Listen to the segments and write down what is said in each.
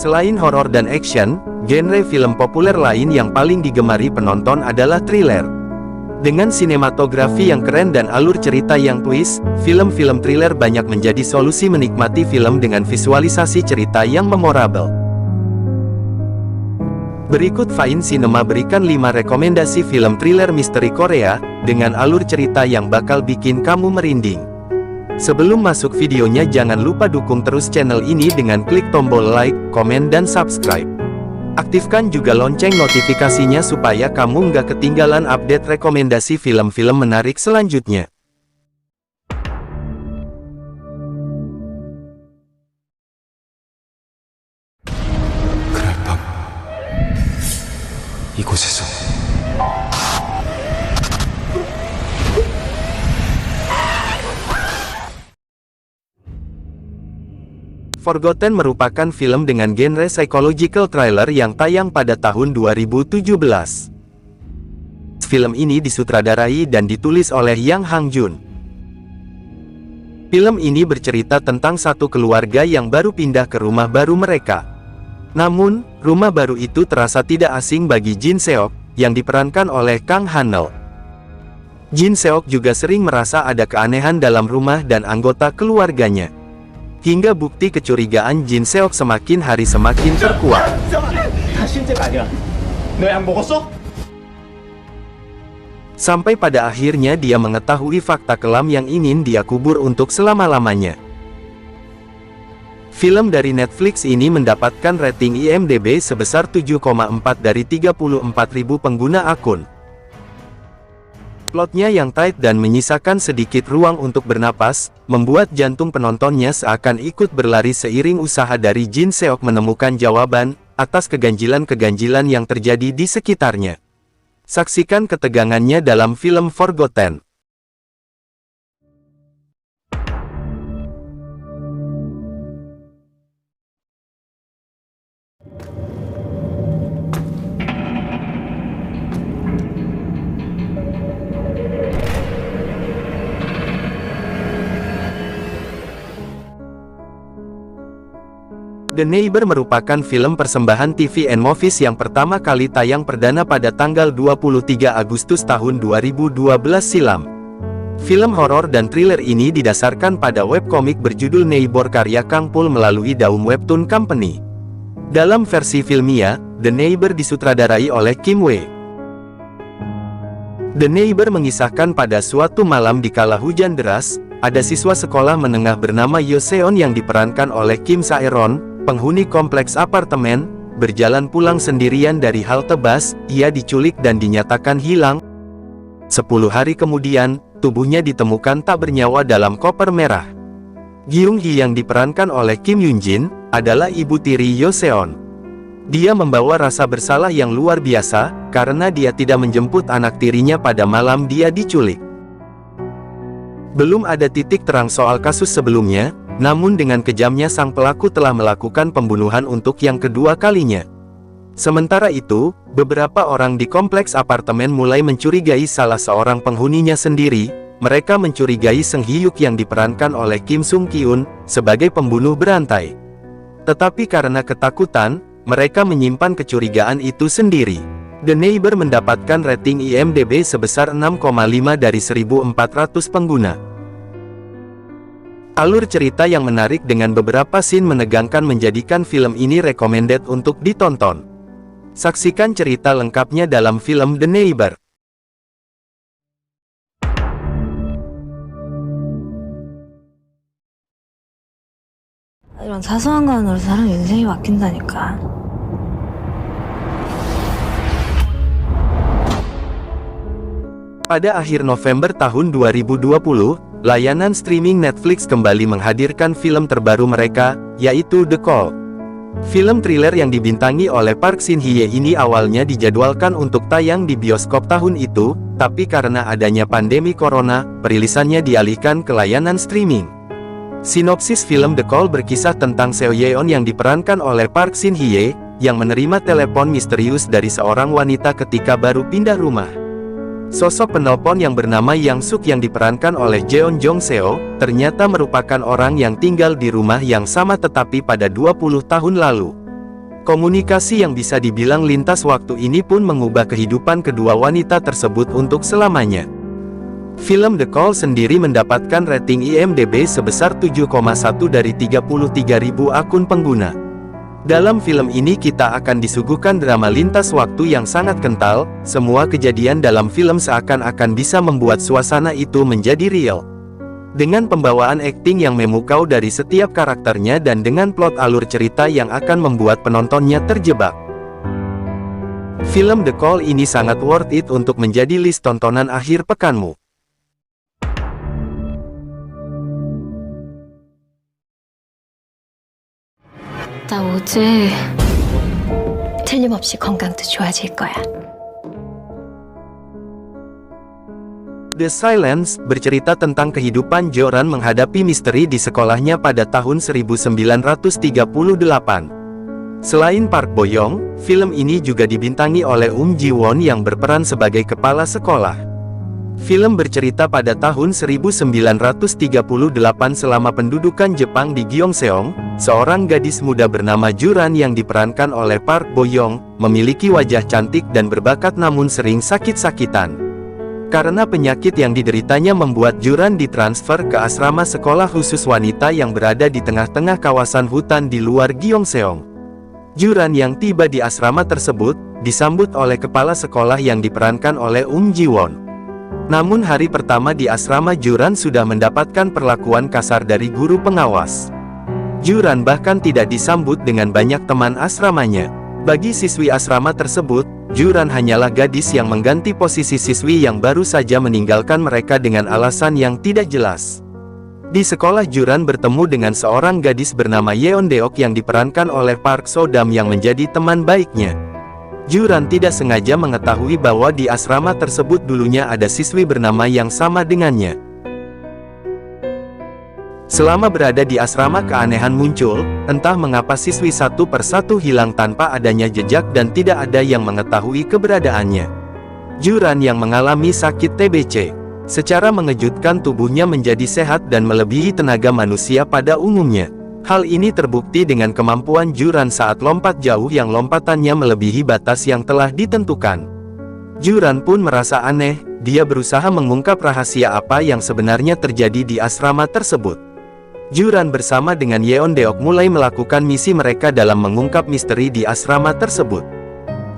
Selain horor dan action, genre film populer lain yang paling digemari penonton adalah thriller. Dengan sinematografi yang keren dan alur cerita yang twist, film-film thriller banyak menjadi solusi menikmati film dengan visualisasi cerita yang memorable. Berikut Fine Cinema berikan 5 rekomendasi film thriller misteri Korea, dengan alur cerita yang bakal bikin kamu merinding. Sebelum masuk videonya jangan lupa dukung terus channel ini dengan klik tombol like, komen dan subscribe. Aktifkan juga lonceng notifikasinya supaya kamu nggak ketinggalan update rekomendasi film-film menarik selanjutnya. 이곳에서 Forgotten merupakan film dengan genre psychological thriller yang tayang pada tahun 2017. Film ini disutradarai dan ditulis oleh Yang Hang-jun. Film ini bercerita tentang satu keluarga yang baru pindah ke rumah baru mereka. Namun, rumah baru itu terasa tidak asing bagi Jin Seok, yang diperankan oleh Kang Han-neul. Jin Seok juga sering merasa ada keanehan dalam rumah dan anggota keluarganya. Hingga bukti kecurigaan Jin Seok semakin hari semakin terkuat. Sampai pada akhirnya dia mengetahui fakta kelam yang ingin dia kubur untuk selama-lamanya. Film dari Netflix ini mendapatkan rating IMDb sebesar 7,4 dari 34.000 pengguna akun. Plotnya yang tight dan menyisakan sedikit ruang untuk bernapas, membuat jantung penontonnya seakan ikut berlari seiring usaha dari Jin Seok menemukan jawaban atas keganjilan-keganjilan yang terjadi di sekitarnya. Saksikan ketegangannya dalam film Forgotten. The Neighbor merupakan film persembahan TV and Movies yang pertama kali tayang perdana pada tanggal 23 Agustus tahun 2012 silam. Film horor dan thriller ini didasarkan pada webkomik berjudul Neighbor karya Kang Pul melalui Daum Webtoon Company. Dalam versi filmia, The Neighbor disutradarai oleh Kim Wei. The Neighbor mengisahkan pada suatu malam dikala hujan deras, ada siswa sekolah menengah bernama Yo Seon yang diperankan oleh Kim Sae-ron, penghuni kompleks apartemen, berjalan pulang sendirian dari halte bus. Ia diculik dan dinyatakan hilang. 10 hari kemudian, tubuhnya ditemukan tak bernyawa dalam koper merah. Gyung Hee yang diperankan oleh Kim Yoon Jin, adalah ibu tiri Yo Seon. Dia membawa rasa bersalah yang luar biasa, karena dia tidak menjemput anak tirinya pada malam dia diculik. Belum ada titik terang soal kasus sebelumnya, namun dengan kejamnya sang pelaku telah melakukan pembunuhan untuk yang kedua kalinya. Sementara itu, beberapa orang di kompleks apartemen mulai mencurigai salah seorang penghuninya sendiri. Mereka mencurigai Seng Hyuk yang diperankan oleh Kim Sung Kyun, sebagai pembunuh berantai. Tetapi karena ketakutan, mereka menyimpan kecurigaan itu sendiri. The Neighbor mendapatkan rating IMDb sebesar 6,5 dari 1.400 pengguna. Alur cerita yang menarik dengan beberapa scene menegangkan menjadikan film ini recommended untuk ditonton. Saksikan cerita lengkapnya dalam film The Neighbor. 하지만 사소한 건으로 사람 인생이 바뀐다니까. Pada akhir November tahun 2020, layanan streaming Netflix kembali menghadirkan film terbaru mereka, yaitu The Call. Film thriller yang dibintangi oleh Park Shin Hye ini awalnya dijadwalkan untuk tayang di bioskop tahun itu, tapi karena adanya pandemi corona, perilisannya dialihkan ke layanan streaming. Sinopsis film The Call berkisah tentang Seo Yeon yang diperankan oleh Park Shin Hye, yang menerima telepon misterius dari seorang wanita ketika baru pindah rumah. Sosok penelpon yang bernama Yang Suk yang diperankan oleh Jeon Jong Seo, ternyata merupakan orang yang tinggal di rumah yang sama tetapi pada 20 tahun lalu. Komunikasi yang bisa dibilang lintas waktu ini pun mengubah kehidupan kedua wanita tersebut untuk selamanya. Film The Call sendiri mendapatkan rating IMDb sebesar 7,1 dari 33.000 akun pengguna. Dalam film ini kita akan disuguhkan drama lintas waktu yang sangat kental. Semua kejadian dalam film seakan-akan bisa membuat suasana itu menjadi real. Dengan pembawaan akting yang memukau dari setiap karakternya dan dengan plot alur cerita yang akan membuat penontonnya terjebak. Film The Call ini sangat worth it untuk menjadi list tontonan akhir pekanmu. 나 어제 틀림없이 건강도 좋아질 거야. The Silence bercerita tentang kehidupan Joran menghadapi misteri di sekolahnya pada tahun 1938. Selain Park Bo Young, film ini juga dibintangi oleh Ji Won yang berperan sebagai kepala sekolah. Film bercerita pada tahun 1938 selama pendudukan Jepang di Gyeongseong, seorang gadis muda bernama Juran yang diperankan oleh Park Bo Young, memiliki wajah cantik dan berbakat namun sering sakit-sakitan. Karena penyakit yang dideritanya membuat Juran ditransfer ke asrama sekolah khusus wanita yang berada di tengah-tengah kawasan hutan di luar Gyeongseong. Juran yang tiba di asrama tersebut, disambut oleh kepala sekolah yang diperankan oleh Ji Won. Namun hari pertama di asrama Juran sudah mendapatkan perlakuan kasar dari guru pengawas. Juran bahkan tidak disambut dengan banyak teman asramanya. Bagi siswi asrama tersebut, Juran hanyalah gadis yang mengganti posisi siswi yang baru saja meninggalkan mereka dengan alasan yang tidak jelas. Di sekolah Juran bertemu dengan seorang gadis bernama Yeon Deok yang diperankan oleh Park So Dam yang menjadi teman baiknya. Juran tidak sengaja mengetahui bahwa di asrama tersebut dulunya ada siswi bernama yang sama dengannya. Selama berada di asrama keanehan muncul, entah mengapa siswi satu persatu hilang tanpa adanya jejak dan tidak ada yang mengetahui keberadaannya. Juran yang mengalami sakit TBC. Secara mengejutkan tubuhnya menjadi sehat dan melebihi tenaga manusia pada umumnya. Hal ini terbukti dengan kemampuan Juran saat lompat jauh yang lompatannya melebihi batas yang telah ditentukan. Juran pun merasa aneh, dia berusaha mengungkap rahasia apa yang sebenarnya terjadi di asrama tersebut. Juran bersama dengan Yeon Deok mulai melakukan misi mereka dalam mengungkap misteri di asrama tersebut.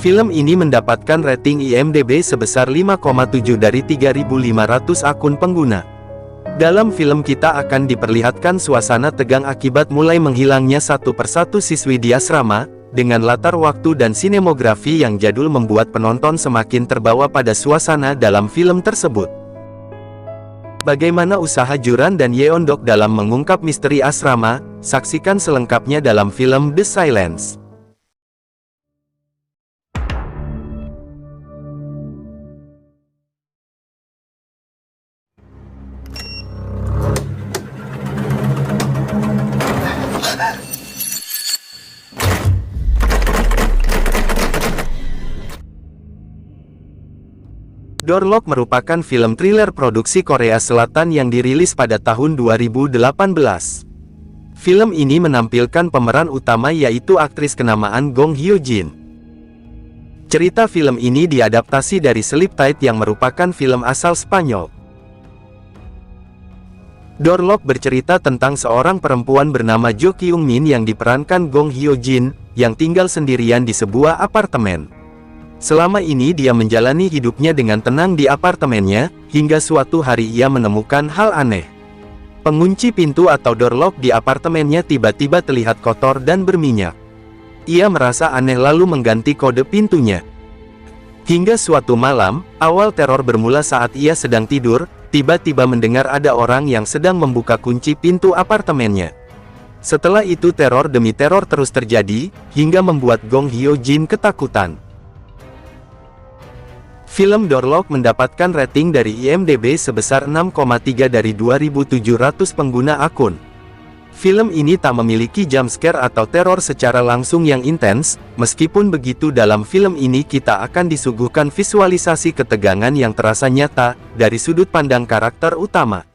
Film ini mendapatkan rating IMDb sebesar 5,7 dari 3.500 akun pengguna. Dalam film kita akan diperlihatkan suasana tegang akibat mulai menghilangnya satu persatu siswi di asrama, dengan latar waktu dan sinemografi yang jadul membuat penonton semakin terbawa pada suasana dalam film tersebut. Bagaimana usaha Juran dan Yeon Deok dalam mengungkap misteri asrama? Saksikan selengkapnya dalam film The Silence. Door Lock merupakan film thriller produksi Korea Selatan yang dirilis pada tahun 2018. Film ini menampilkan pemeran utama yaitu aktris kenamaan Gong Hyo Jin. Cerita film ini diadaptasi dari Sleep Tight yang merupakan film asal Spanyol. Door Lock bercerita tentang seorang perempuan bernama Jo Kyung Min yang diperankan Gong Hyo Jin, yang tinggal sendirian di sebuah apartemen. Selama ini dia menjalani hidupnya dengan tenang di apartemennya, hingga suatu hari ia menemukan hal aneh. Pengunci pintu atau door lock di apartemennya tiba-tiba terlihat kotor dan berminyak. Ia merasa aneh lalu mengganti kode pintunya. Hingga suatu malam, awal teror bermula saat ia sedang tidur, tiba-tiba mendengar ada orang yang sedang membuka kunci pintu apartemennya. Setelah itu teror demi teror terus terjadi, hingga membuat Gong Hyo Jin ketakutan. Film Door Lock mendapatkan rating dari IMDb sebesar 6,3 dari 2.700 pengguna akun. Film ini tak memiliki jump scare atau teror secara langsung yang intens, meskipun begitu dalam film ini kita akan disuguhkan visualisasi ketegangan yang terasa nyata, dari sudut pandang karakter utama.